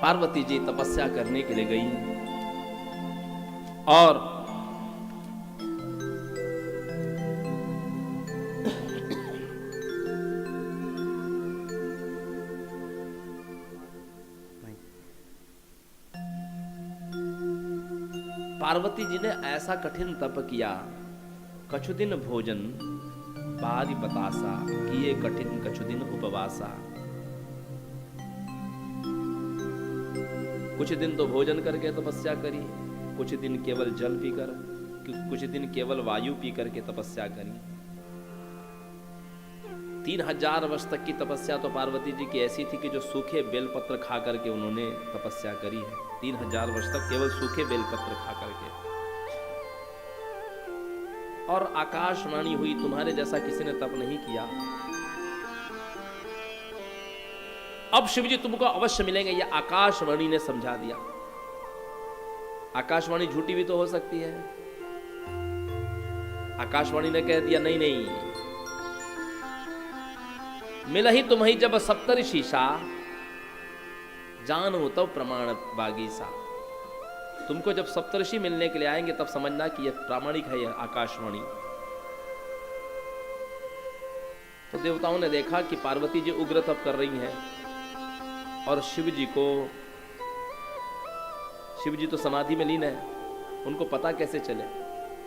पार्वती जी तपस्या करने के लिए गई और पार्वती जी ने ऐसा कठिन तप किया, कछु दिन भोजन बारी बतासा, किए कठिन कछु दिन उपवासा। कुछ दिन तो भोजन करके तपस्या करी, कुछ दिन केवल जल पीकर, कुछ दिन केवल वायु पी करके तपस्या करी। 3000 वर्ष तक की तपस्या तो पार्वती जी की ऐसी थी कि जो सूखे बेलपत्र खा करके उन्होंने तपस्या करी है। 3000 वर्ष तक केवल सूखे बेलपत्र खा करके। और आकाशवाणी हुई, तुम्हारे जैसा किसी ने तप नहीं किया। अब शिव जी तुमको अवश्य मिलेंगे, यह आकाशवाणी ने समझा दिया। आकाशवाणी झूठी भी तो हो सकती है। आकाशवाणी ने कह दिया नहीं नहीं, मिल ही तुम ही जब सप्तऋषि सा, जानो तो प्रमाण बागीसा। तुमको जब सप्तऋषि मिलने के लिए आएंगे तब समझना कि यह प्रामाणिक है, यह आकाशवाणी। तो देवताओं ने देखा कि पार्वती जी उग्र तप कर रही हैं और शिव जी तो समाधि में लीन है, उनको पता कैसे चले।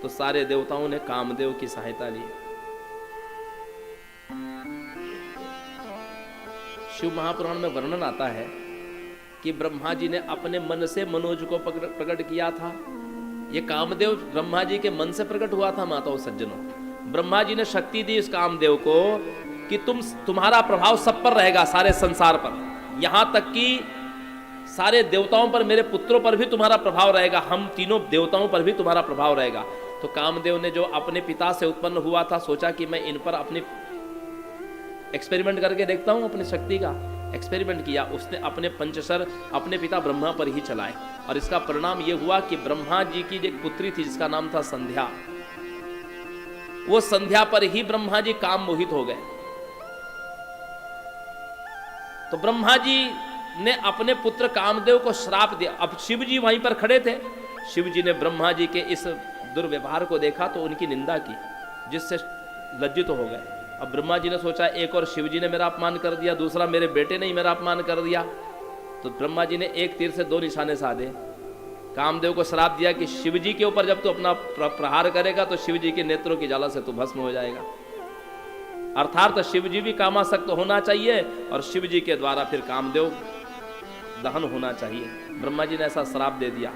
तो सारे देवताओं ने कामदेव की सहायता ली। शिव महापुराण में वर्णन आता है कि ब्रह्मा जी ने अपने मन से मनोज को प्रकट किया था। ये कामदेव ब्रह्मा जी के मन से प्रकट हुआ था। माताओं सज्जनों, ब्रह्मा जी ने शक्ति दी इस कामदेव को कि तुम्हारा प्रभाव सब पर रहेगा, सारे संसार पर, यहां तक कि सारे देवताओं पर, मेरे पुत्रों पर भी तुम्हारा प्रभाव रहेगा, हम तीनों देवताओं पर भी तुम्हारा प्रभाव रहेगा। तो कामदेव ने जो अपने पिता से उत्पन्न हुआ था, सोचा कि मैं इन पर अपनी एक्सपेरिमेंट करके देखता हूं, अपनी शक्ति का एक्सपेरिमेंट किया। उसने अपने पंचशर अपने पिता ब्रह्मा पर ही चलाए और इसका परिणाम यह हुआ कि ब्रह्मा जी की एक पुत्री थी जिसका नाम था संध्या। वो संध्या पर ही ब्रह्मा जी काम मोहित हो गए। तो ब्रह्मा जी ने अपने पुत्र कामदेव को श्राप दिया। अब शिव जी वहीं पर खड़े थे। शिव जी ने ब्रह्मा जी के इस दुर्व्यवहार को देखा तो उनकी निंदा की, जिससे लज्जित हो गए। अब ब्रह्मा जी ने सोचा एक और शिव जी ने मेरा अपमान कर दिया, दूसरा मेरे बेटे ने ही मेरा अपमान कर दिया। तो ब्रह्मा जी ने एक तीर से 2 निशाने साधे। कामदेव को श्राप दिया कि शिव जी के ऊपर जब तू अपना प्रहार करेगा तो शिव जी के नेत्रों की ज्वाला से तू भस्म हो जाएगा। अर्थात शिव जी भी कामासक्त होना चाहिए और शिव जी के द्वारा फिर कामदेव दहन होना चाहिए। ब्रह्मा जी ने ऐसा श्राप दे दिया।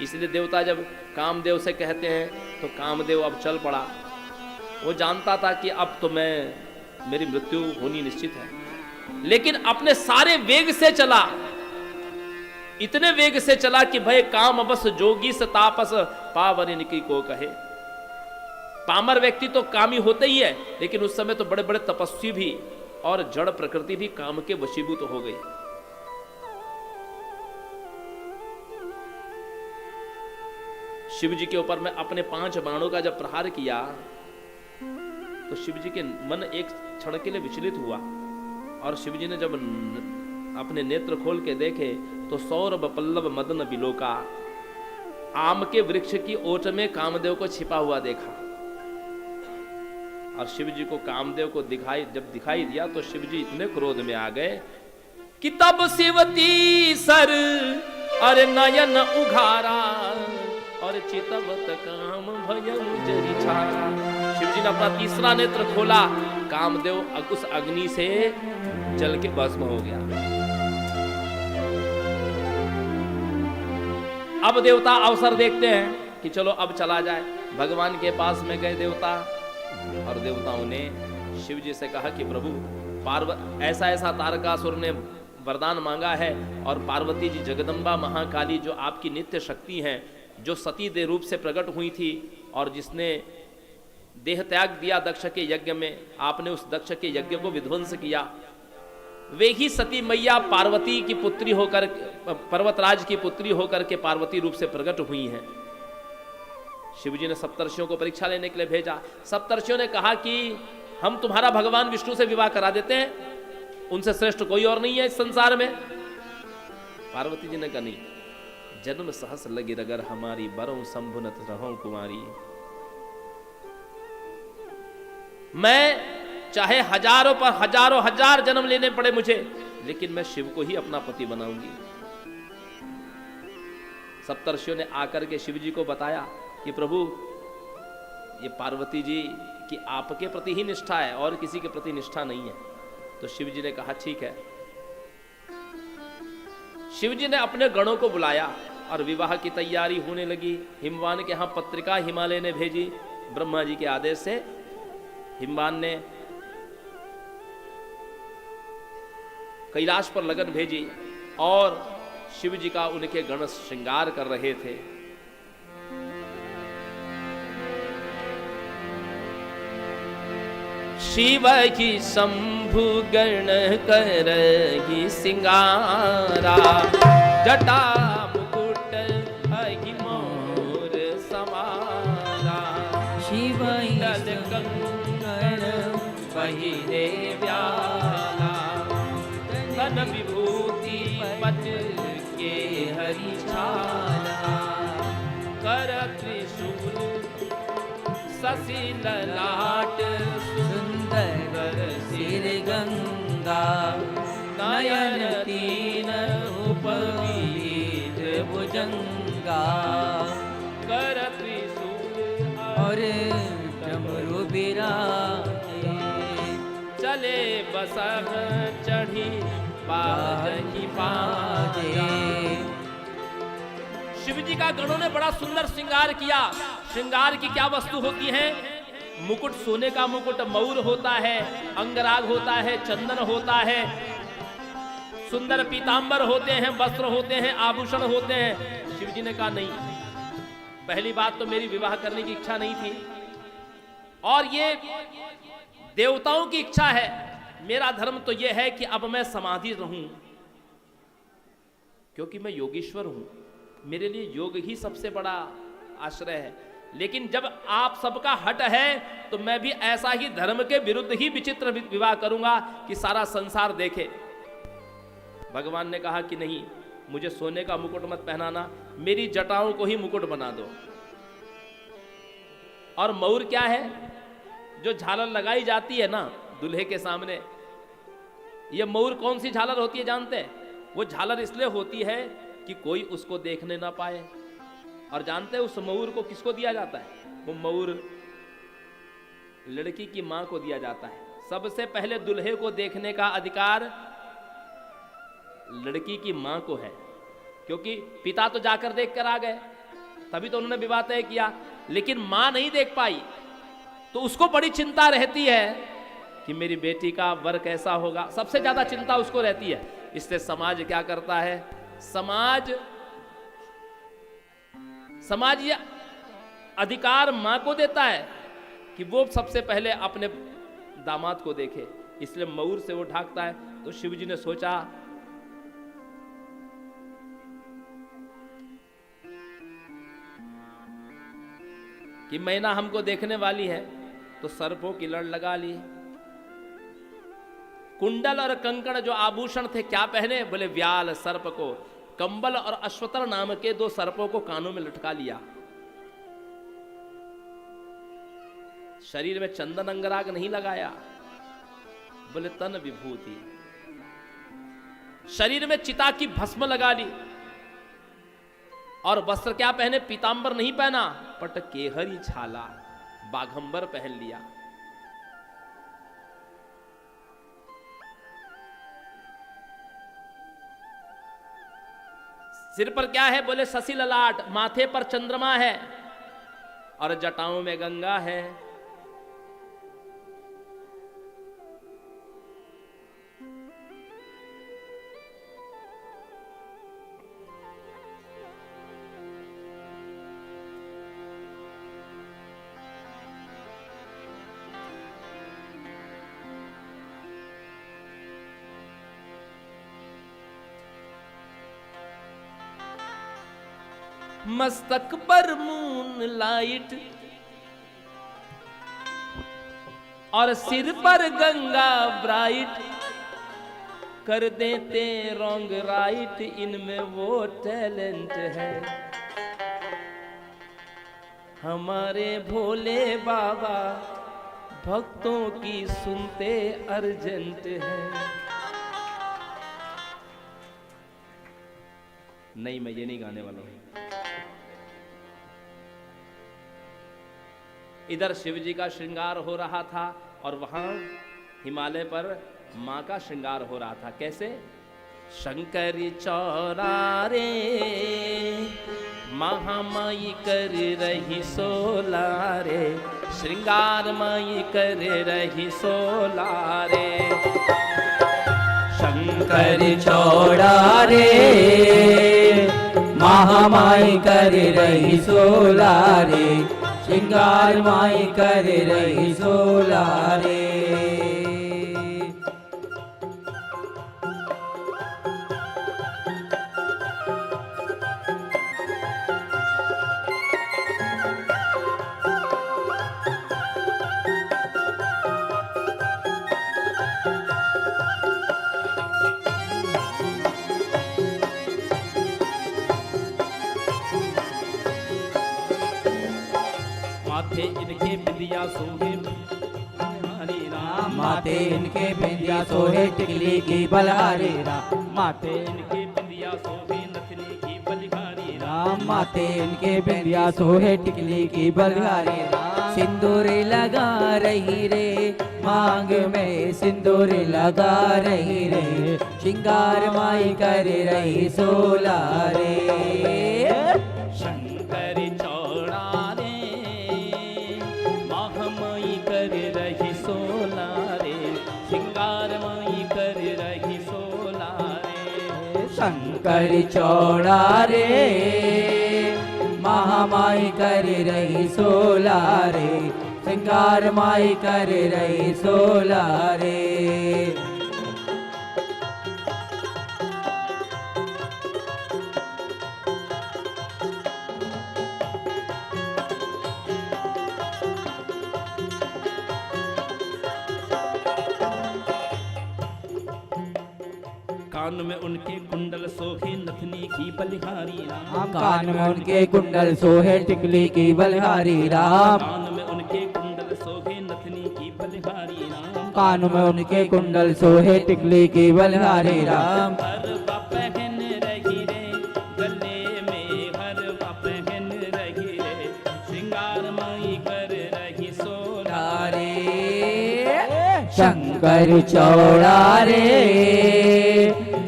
इसलिए देवता जब कामदेव से कहते हैं तो कामदेव अब चल पड़ा। वो जानता था कि अब तो मेरी मृत्यु होनी निश्चित है, लेकिन अपने सारे वेग से चला, इतने वेग से चला कि भय काम बस जोगी से तापस पावन की को कहे। पामर व्यक्ति तो कामी होते ही है, लेकिन उस समय तो बड़े बड़े तपस्वी भी और जड़ प्रकृति भी काम के वशीभूत हो गई। शिव जी के ऊपर में अपने 5 बाणों का जब प्रहार किया तो शिव जी के मन एक क्षण के लिए विचलित हुआ और शिव जी ने जब अपने नेत्र खोल के देखे तो सौरभ पल्लव मदन बिलोका, आम के वृक्ष की ओट में कामदेव को छिपा हुआ देखा। और शिव जी को कामदेव को जब दिखाई दिया तो शिव जी इतने क्रोध में आ गए कि तब शिवती सर और नयन उघारा और चितवत काम भयं जरि छारा। शिव जी ने अपना तीसरा नेत्र खोला, कामदेव उस अग्नि से जल के भस्म हो गया। अब देवता अवसर देखते हैं कि चलो अब चला जाए। भगवान के पास में गए देवता और देवताओं ने शिव जी से कहा कि प्रभु ऐसा तारकासुर ने वरदान मांगा है और पार्वती जी जगदम्बा महाकाली जो आपकी नित्य शक्ति हैं, जो सती दे रूप से प्रकट हुई थी और जिसने देह त्याग दिया दक्ष के यज्ञ में, आपने उस दक्ष के यज्ञ को विध्वंस किया, वे ही सती मैया पार्वती की पुत्री होकर, पर्वतराज की पुत्री होकर के पार्वती रूप से प्रकट हुई हैं। शिव जी ने सप्तर्षियों को परीक्षा लेने के लिए भेजा। सप्तर्षियों ने कहा कि हम तुम्हारा भगवान विष्णु से विवाह करा देते हैं, उनसे श्रेष्ठ कोई और नहीं है इस संसार में। पार्वती जी ने कहा नहीं, जन्म सहस लगी रगर हमारी, बरों संभुनत रहो कुमारी। मैं चाहे हजारों पर हजारों हजार जन्म लेने पड़े मुझे, लेकिन मैं शिव को ही अपना पति बनाऊंगी। सप्तर्षियों ने आकर के शिव जी को बताया कि प्रभु, ये पार्वती जी की आपके प्रति ही निष्ठा है और किसी के प्रति निष्ठा नहीं है। तो शिव जी ने कहा ठीक है। शिव जी ने अपने गणों को बुलाया और विवाह की तैयारी होने लगी। हिमवान के यहां पत्रिका हिमालय ने भेजी। ब्रह्मा जी के आदेश से हिमवान ने कैलाश पर लगन भेजी और शिव जी का उनके गण श्रृंगार कर रहे थे। शिव की शंभु गण करगी सिंगारा, जटा मुकुट अहि मोर समारा। शिव कंकण पहिरे व्याला, धन विभूति पट के हरि छाला। कर त्रिशूल शशि ललाट, सुंदर सिर गंगा। नयन तीन उपवीत भुजंगा। कर त्रिशूल और डमरू बिराजे। चले बसह चढ़ी बाजही बाजे। शिव जी का गणों ने बड़ा सुंदर श्रृंगार किया। श्रृंगार की क्या वस्तु होती है? मुकुट, सोने का मुकुट, मयूर होता है, अंगराग होता है, चंदन होता है, सुंदर पीतांबर होते हैं, वस्त्र होते हैं, आभूषण होते हैं। शिव जी ने कहा नहीं, पहली बात तो मेरी विवाह करने की इच्छा नहीं थी और ये देवताओं की इच्छा है। मेरा धर्म तो यह है कि अब मैं समाधि रहूं, क्योंकि मैं योगीश्वर हूं। मेरे लिए योग ही सबसे बड़ा आश्रय है। लेकिन जब आप सबका हट है तो मैं भी ऐसा ही धर्म के विरुद्ध ही विचित्र विवाह करूंगा कि सारा संसार देखे। भगवान ने कहा कि नहीं, मुझे सोने का मुकुट मत पहनाना, मेरी जटाओं को ही मुकुट बना दो। और मयूर क्या है? जो झालर लगाई जाती है ना दूल्हे के सामने, ये मयूर कौन सी झालर होती है जानते हैं? वो झालर इसलिए होती है कि कोई उसको देखने ना पाए। और जानते हैं उस मयूर को किसको दिया जाता है? वो मयूर लड़की की मां को दिया जाता है। सबसे पहले दूल्हे को देखने का अधिकार लड़की की मां को है, क्योंकि पिता तो जाकर देख कर आ गए, तभी तो उन्होंने विवाह तय किया। लेकिन मां नहीं देख पाई तो उसको बड़ी चिंता रहती है कि मेरी बेटी का वर कैसा होगा। सबसे ज्यादा चिंता उसको रहती है। इससे समाज क्या करता है? समाज ये अधिकार मां को देता है कि वो सबसे पहले अपने दामाद को देखे, इसलिए मयूर से वो ढाकता है। तो शिव जी ने सोचा कि मैना हमको देखने वाली है, तो सर्पों की लड़ लगा ली। कुंडल और कंकण जो आभूषण थे क्या पहने? बोले व्याल सर्प को, कंबल और अश्वतर नाम के 2 सर्पों को कानों में लटका लिया। शरीर में चंदन अंगराग नहीं लगाया, बोले तन विभूति। शरीर में चिता की भस्म लगा ली। और वस्त्र क्या पहने? पीतांबर नहीं पहना, पट केहरी छाला, बाघंबर पहन लिया। सिर पर क्या है? बोले शशि ललाट, माथे पर चंद्रमा है और जटाओं में गंगा है। मस्तक पर मून लाइट और सिर पर गंगा ब्राइट, कर देते रॉन्ग राइट, इनमें वो टैलेंट है। हमारे भोले बाबा भक्तों की सुनते अर्जेंट है। नहीं, मैं ये नहीं गाने वाला हूं। इधर शिव जी का श्रृंगार हो रहा था और वहां हिमालय पर मां का श्रृंगार हो रहा था। कैसे? शंकर चौरा रे महामाई कर रही सोला रे, श्रृंगार माई कर रही सोला रे। शंकर चौड़ा रे महामाई कर रही सोला रे, श्रृंगार माई कर रही सोला रे। माथे इनके बिंदिया सोहे हरे राम, माथे इनके बिंदिया सोहे टिकली की बलहारी राम, माथे इनके बिंदिया सोहे नथनी की बलिहारी राम, माथे इनके बिंदिया सोहे टिकली की बलहारी राम। सिंदूर लगा रही रे मांग में, सिंदूर लगा रही रे, श्रृंगार माई कर रही सोला रे। शंकर चौड़ा रे महामाई कर रही सोला रे, श्रृंगार माई कर रही सोला रे। शंकर चौड़ा रे महामाई कर रही सोला रे, श्रृंगार माई कर रही सोला रे। कान में उनके कुंडल सोहे नथनी की बलिहारी राम, कान में उनके कुंडल सोहे टिकली की बलिहारी राम, कान में उनके कुंडल सोहे नथनी की बलिहारी राम, कान में उनके कुंडल सोहे टिकली की बलिहारी राम। हरवा पहन रही रे गले में, हरवा पहन रही रे, श्रृंगार माई कर रही सोला रे। शंकर चौड़ा रे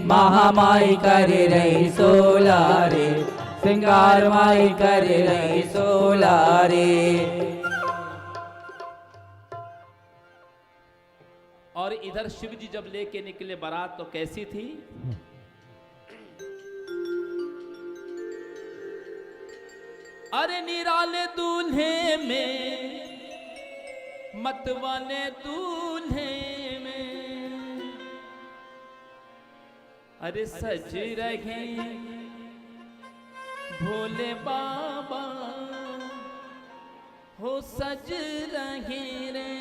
महामाई कर रही सोला रे, श्रृंगार माई कर रही सोला रे। और इधर शिव जी जब लेके निकले बारात तो कैसी थी? अरे निराले दूल्हे में, मतवाले दूल्हे में, अरे सज रहे भोले बाबा हो, सज रहे रे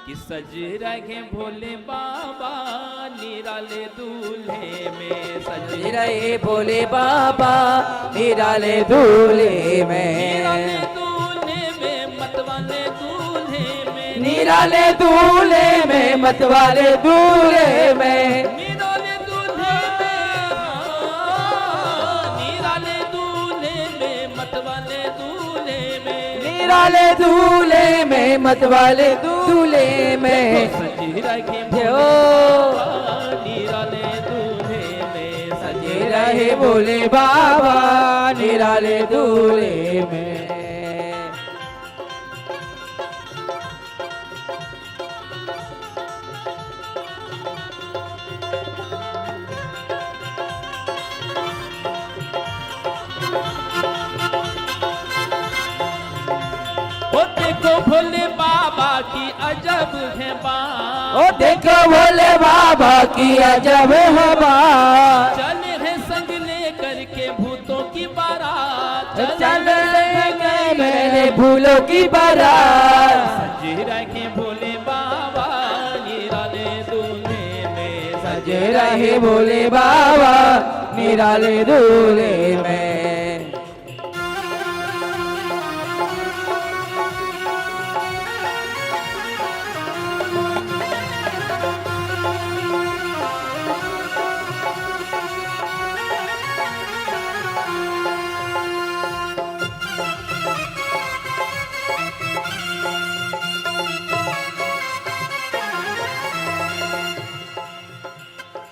कि सज रहे भोले बाबा निराले दूल्हे में, सज रहे भोले बाबा निराले दूल्हे में, निराले दूल्हे में मतवाले दूल्हे में, निराले दूल्हे में मतवाले दूल्हे में, निराले दूल्हे में, निराले दूल्हे में मतवाले दूल्हे में, निराले दूल्हे में मतवाले दूल्हे में, सज रहे निराले दूल्हे में, सज रहे भोले बाबा निराले दूल्हे में। देखो भोले बाबा की अजब है बात, ओ देखो भोले बाबा की अजब है बात, चले हैं संग ले करके भूतों की बारात, चल रहे मेरे भूलों की बारात, सज रखे भोले बाबा रहे भोले बाबा निराले दूल्हे में।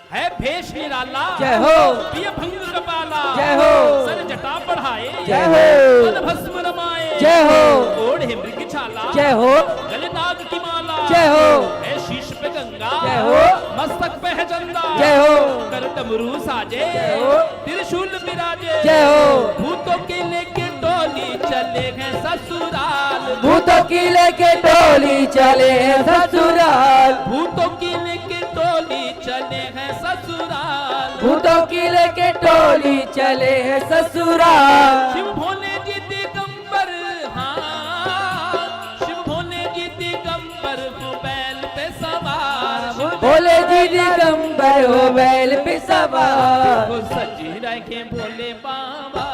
है भेष निराला, जय हो। प्रिय भंग कपाला, जय हो। सर जटा बढ़ाए, जय हो। तन भस्म रमाए, जय हो। ओढ़े मृग छाला, जय हो। गले नाग की माला, जय हो। है शीश पे गंगा, जय हो। मस्तक पे है चंदा, जय हो। कर डमरू साजे, जय हो। त्रिशूल विराजे, जय हो। भूतों के लेके टोली चले हैं ससुराल, भूतों की लेके टोली चले हैं ससुराल, भूतों की लेके टोली चले हैं ससुराल, भूतों की लेके टोली चले हैं ससुराल। शिव भोले जी दिगंबर, हाँ शिव भोले जी दिगंबर वो बैल पे सवार, भोले जी दिगंबर हो बैल पे सवार, वो सजे रखे भोले बाबा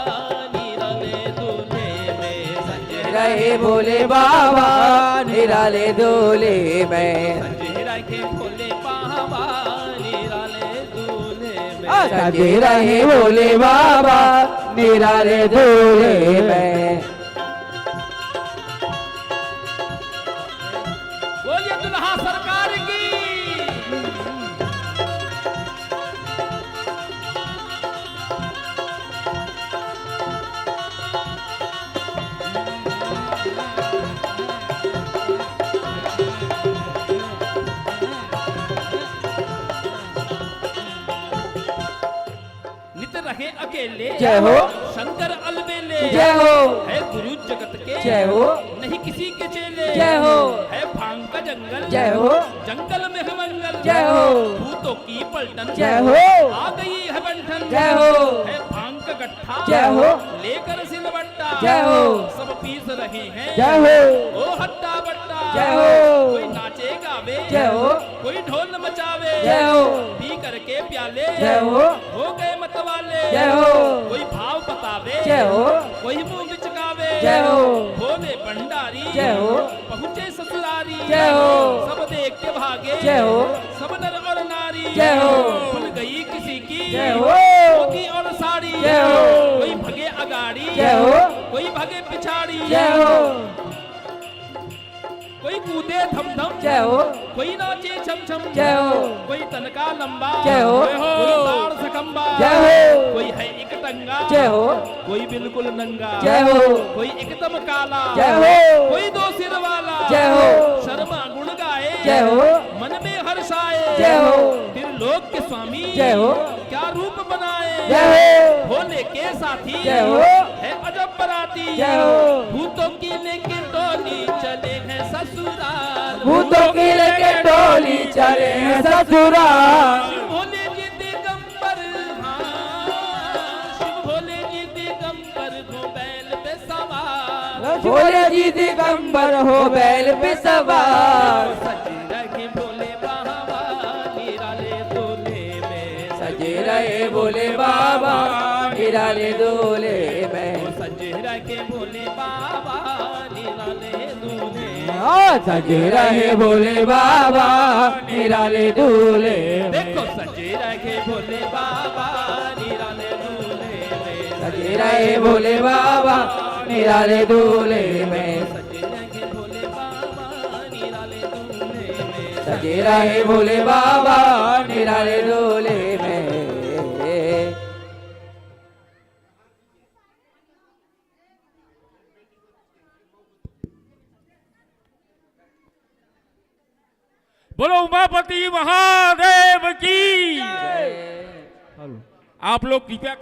निराले दूल्हे में, सजे रहे भोले बाबा निराले दूल्हे में, सजे रखे भोले बाबा निराले दूल्हे में, सजे रहे भोले बाबा निराले दूल्हे में। बोलिए दुल्हा सरकार की। नित रहे अकेले, जय हो। शंकर अलबेले, जय हो। है गुरु जगत के, जय हो। नहीं किसी के चेले, जय हो। है भांग का जंगल, जय हो। जंगल में है मंगल, जय हो। भूतों की पलटन, जय हो। आ गई है बंधन, जय हो। है भांग का गट्ठा, जय हो। लेकर सिलवट्टा, जय हो। सब पीस रहे हैं, जय हो। ओ हट्टा बट्टा, जय हो। कोई नाचे गावे, जय हो। कोई ढोल मचावे, जय हो। पी करके प्याले, जय हो। गए मतवाले, जय हो। कोई भाव बतावे, जय हो। कोई मुंह बिचकावे, जय हो। भोले भंडारी, जय हो। पहुँचे ससुरारी, जय हो। सब देख के भागे, जय हो। सब नर और नारी, जय हो। भूल गई किसी की, जय हो। धोती और साड़ी, जय हो। कोई भगे अगाड़ी, जय हो। कोई भगे पिछाड़ी, जय हो। कोई कूदे धम धम, जय हो। कोई नाचे छम छम, जय हो। कोई तनका लंबा, जय हो। कोई ताड़ सकंबा, जय हो। कोई है एक टंगा, जय हो। कोई बिल्कुल नंगा, जय हो। कोई एकदम काला, जय हो। कोई दो सिर वाला, जय हो। शर्मा गुण गाए, जय हो। मन में हर्ष आए, जय हो। फिर लोक के स्वामी, जय हो। क्या रूप बनाए, जय हो। भोले के साथी, जय हो। है अजब बराती, जय हो। भूतों की लेके टोली चले हैं ससुराल, भूतों की लेके टोली चले हैं ससुराल, शिव भोले जी दिगंबर, हाँ शिव भोले जी दिगंबर हो बैल पे सवार, भोले जी दिगंबर हो बैल पे सवार, सजे रखे भोले बाबा निराले दूल्हे में, सजे रहे भोले बाबा निराले दूल्हे में, सजे रखे भोले बाबा निराले दूल्हे, सजे रहे भोले बाबा निराले दूल्हे में, देखो सजे रखे भोले बाबा निराले दूल्हे में, सजे रहे भोले बाबा निराले दूल्हे में, सजे रखे भोले बाबा निराले दूल्हे में, सजे रहे भोले बाबा निराले दूल्हे में। बोलो उमापति महादेव की। आप लोग कृपया कर